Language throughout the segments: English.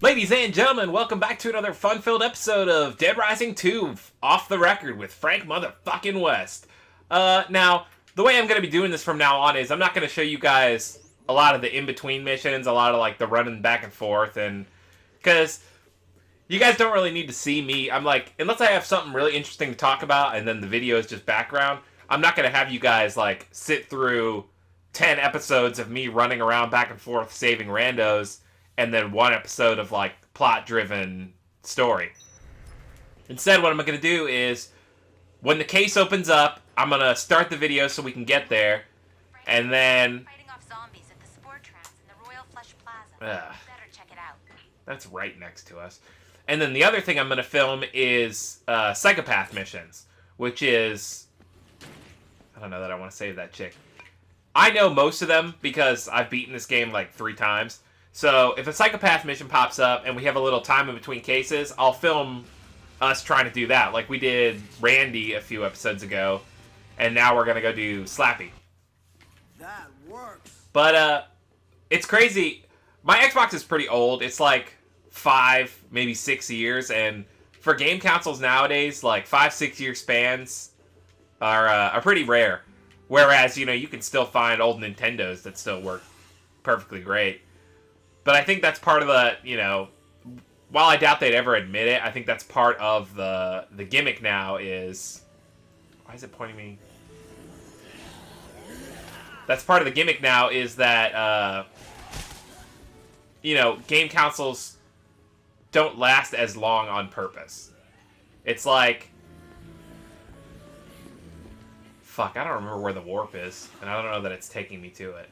Ladies and gentlemen, welcome back to another fun-filled episode of Dead Rising 2 Off the Record with Frank motherfucking West. Now, the way I'm going to be doing this from now on is I'm not going to show you guys a lot of the in-between missions, a lot of like the running back and forth, and because you guys don't really need to see me. I'm like, unless I have something really interesting to talk about and then the video is just background, I'm not going to have you guys like sit through 10 episodes of me running around back and forth saving randos and then one episode of like plot-driven story. Instead, what I'm going to do is when the case opens up, I'm going to start the video so we can get there, and then Fighting off zombies at the Spore Trance in the Royal Flush Plaza. Ugh. Better check it out. That's right next to us. And then the other thing I'm going to film is psychopath missions, which is, I don't know that I want to save that chick. I know most of them because I've beaten this game like 3 times. So if a psychopath mission pops up and we have a little time in between cases, I'll film us trying to do that. Like we did Randy a few episodes ago, and now we're going to go do Slappy. That works. But it's crazy. My Xbox is pretty old. It's like 5, maybe 6 years, and for game consoles nowadays, like 5-6 year spans are pretty rare. Whereas, you know, you can still find old Nintendos that still work perfectly great. But I think that's part of the, you know, while I doubt they'd ever admit it, I think that's part of the gimmick now is... Why is it pointing me? That's part of the gimmick now is that, you know, game consoles don't last as long on purpose. It's like... Fuck, I don't remember where the warp is, and I don't know that it's taking me to it.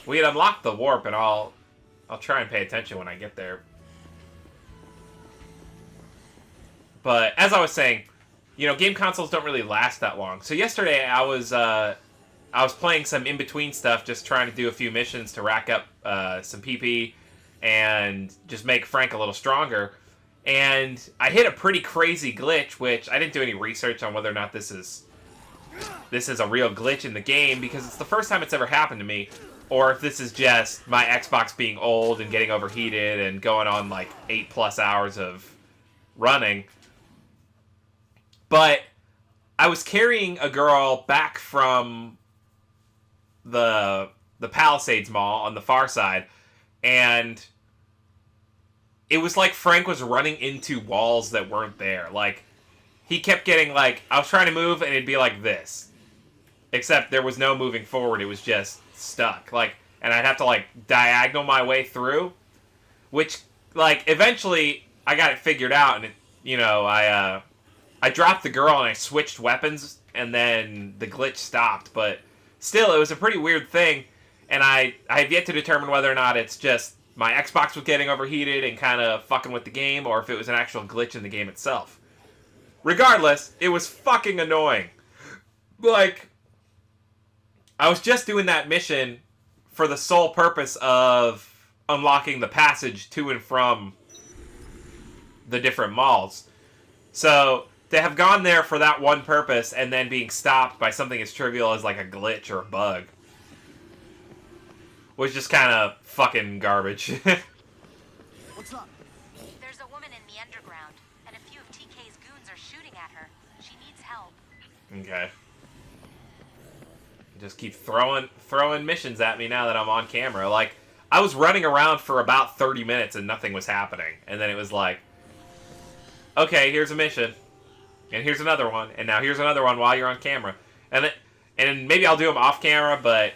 We had unlocked the warp, and I'll try and pay attention when I get there. But as I was saying, you know, game consoles don't really last that long. So yesterday I was playing some in-between stuff, just trying to do a few missions to rack up some PP and just make Frank a little stronger. And I hit a pretty crazy glitch, which I didn't do any research on whether or not this is a real glitch in the game, because it's the first time it's ever happened to me. Or if this is just my Xbox being old and getting overheated and going on like 8+ hours of running. But I was carrying a girl back from the Palisades Mall on the far side, and it was like Frank was running into walls that weren't there. Like, he kept getting like, I was trying to move and it'd be like this. Except there was no moving forward, it was just stuck. Like, and I'd have to like diagonal my way through, which like eventually I got it figured out, and it, you know, I dropped the girl and I switched weapons, and then the glitch stopped. But still, it was a pretty weird thing, and I have yet to determine whether or not it's just my Xbox was getting overheated and kind of fucking with the game, or if it was an actual glitch in the game itself. Regardless, it was fucking annoying. Like, I was just doing that mission for the sole purpose of unlocking the passage to and from the different malls. So, to have gone there for that one purpose and then being stopped by something as trivial as like a glitch or a bug was just kind of fucking garbage. What's up? There's a woman in the underground, and a few of TK's goons are shooting at her. She needs help. Okay. Just keep throwing missions at me now that I'm on camera. Like, I was running around for about 30 minutes and nothing was happening. And then it was like, okay, here's a mission. And here's another one. And now here's another one while you're on camera. And maybe I'll do them off camera, but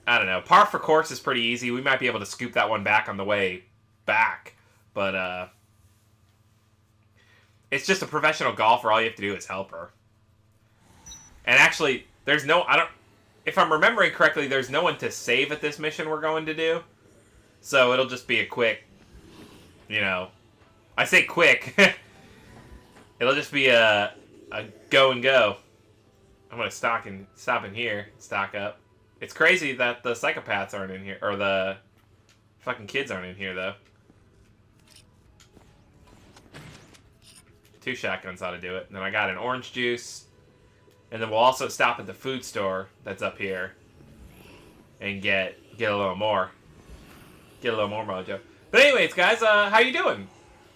I don't know. Par for course is pretty easy. We might be able to scoop that one back on the way back. But it's just a professional golfer. All you have to do is help her. And actually, there's no... if I'm remembering correctly, there's no one to save at this mission we're going to do. So it'll just be a quick, you know... I say quick. It'll just be a go and go. I'm going to stop in here. Stock up. It's crazy that the psychopaths aren't in here. Or the fucking kids aren't in here, though. 2 shotguns ought to do it. And then I got an orange juice. And then we'll also stop at the food store that's up here and get a little more. Get a little more mojo. But anyways, guys, how you doing?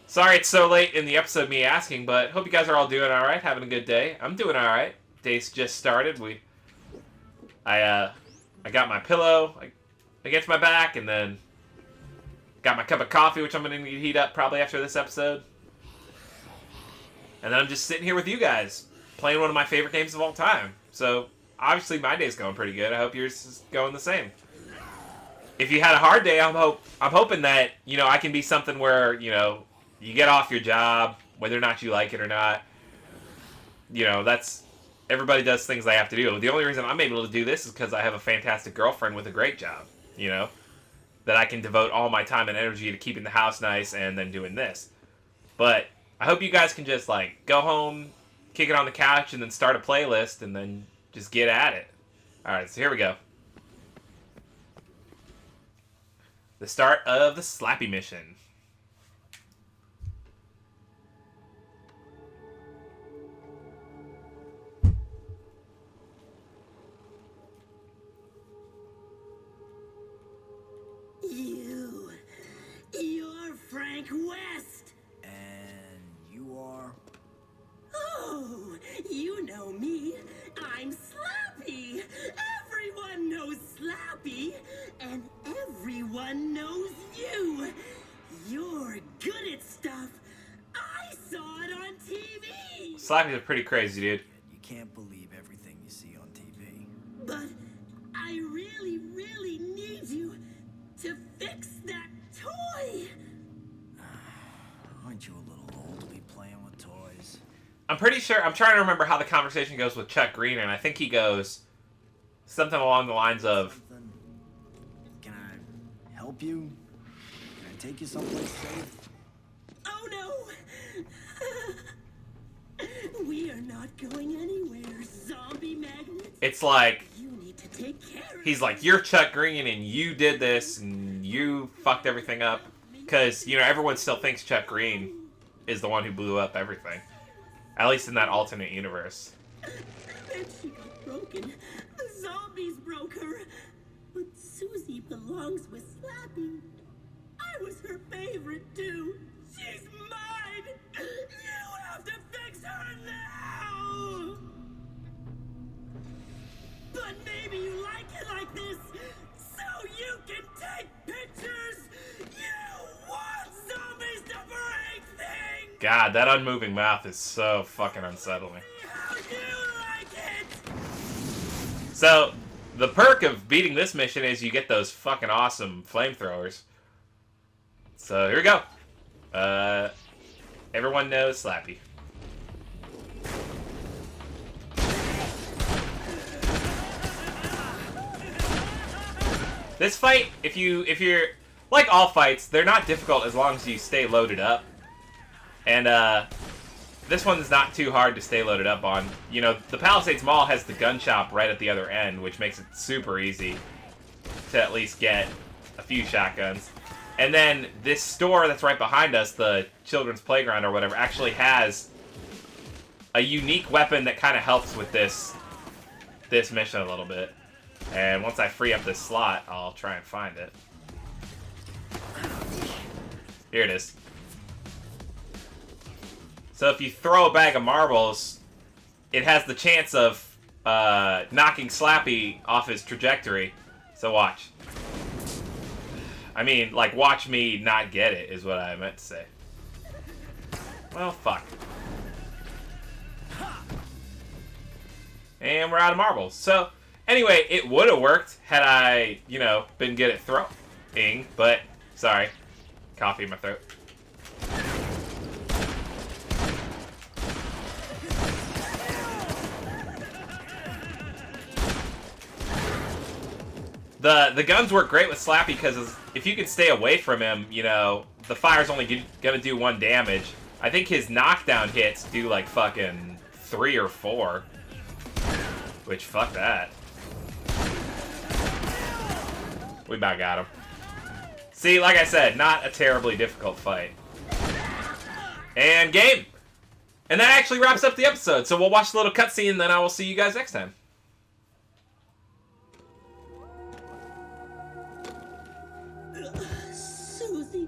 Sorry it's so late in the episode me asking, but hope you guys are all doing alright, having a good day. I'm doing alright. Day's just started. I got my pillow against my back, and then got my cup of coffee, which I'm going to heat up probably after this episode. And then I'm just sitting here with you guys, playing one of my favorite games of all time. So, obviously my day's going pretty good. I hope yours is going the same. If you had a hard day, I'm hoping that, you know, I can be something where, you know, you get off your job, whether or not you like it or not. You know, everybody does things they have to do. The only reason I'm able to do this is because I have a fantastic girlfriend with a great job, you know, that I can devote all my time and energy to keeping the house nice and then doing this. But I hope you guys can just, like, go home, kick it on the couch, and then start a playlist, and then just get at it. Alright, so here we go. The start of the Slappy mission. You're Frank West. And you are? Oh, you know me. I'm Slappy. Everyone knows Slappy. And everyone knows you. You're good at stuff. I saw it on TV. Slappy's a pretty crazy dude. You can't believe everything you see on TV. But I really, really need you to fix that toy. Aren't you a little old to be playing with toys? I'm pretty sure, I'm trying to remember how the conversation goes with Chuck Green, and I think he goes something along the lines of, Something? Can I help you? Can I take you someplace safe? Oh no! We are not going anywhere, zombie magnets. it's like, You need to take care of he's like, you're Chuck Green and you did this and you fucked everything up. Because, you know, everyone still thinks Chuck Green is the one who blew up everything. At least in that alternate universe. And she got broken. The zombies broke her. But Susie belongs with Slappy. I was her favorite too. She's mine! You have to fix her now! But maybe you like it like this, so you can take pictures! You want zombies to break things! God, that unmoving mouth is so fucking unsettling. How you like it! So, the perk of beating this mission is you get those fucking awesome flamethrowers. So, here we go. Everyone knows Slappy. This fight, if you're like all fights, they're not difficult as long as you stay loaded up. And this one's not too hard to stay loaded up on. You know, the Palisades Mall has the gun shop right at the other end, which makes it super easy to at least get a few shotguns. And then this store that's right behind us, the children's playground or whatever, actually has a unique weapon that kind of helps with this mission a little bit. And once I free up this slot, I'll try and find it. Here it is. So if you throw a bag of marbles, it has the chance of knocking Slappy off his trajectory. So watch. I mean, like, watch me not get it, is what I meant to say. Well, fuck. And we're out of marbles. So, anyway, it would have worked had I, you know, been good at throwing, but, sorry. Coffee in my throat. The guns work great with Slappy because if you can stay away from him, you know, the fire's only gonna do 1 damage. I think his knockdown hits do like fucking 3 or 4. Which, fuck that. We about got him. See, like I said, not a terribly difficult fight. And game! And that actually wraps up the episode, so we'll watch the little cutscene and then I will see you guys next time. Susie,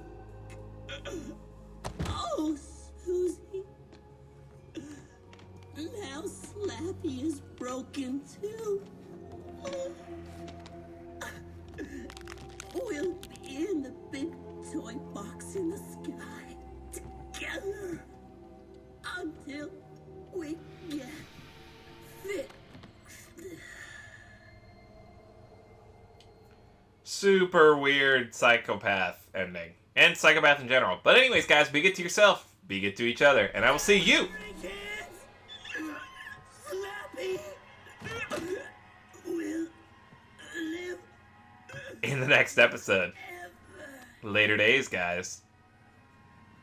super weird psychopath ending. And psychopath in general. But anyways, guys, be good to yourself. Be good to each other. And I will see you Slappy will live in the next episode. ever. Later days, guys.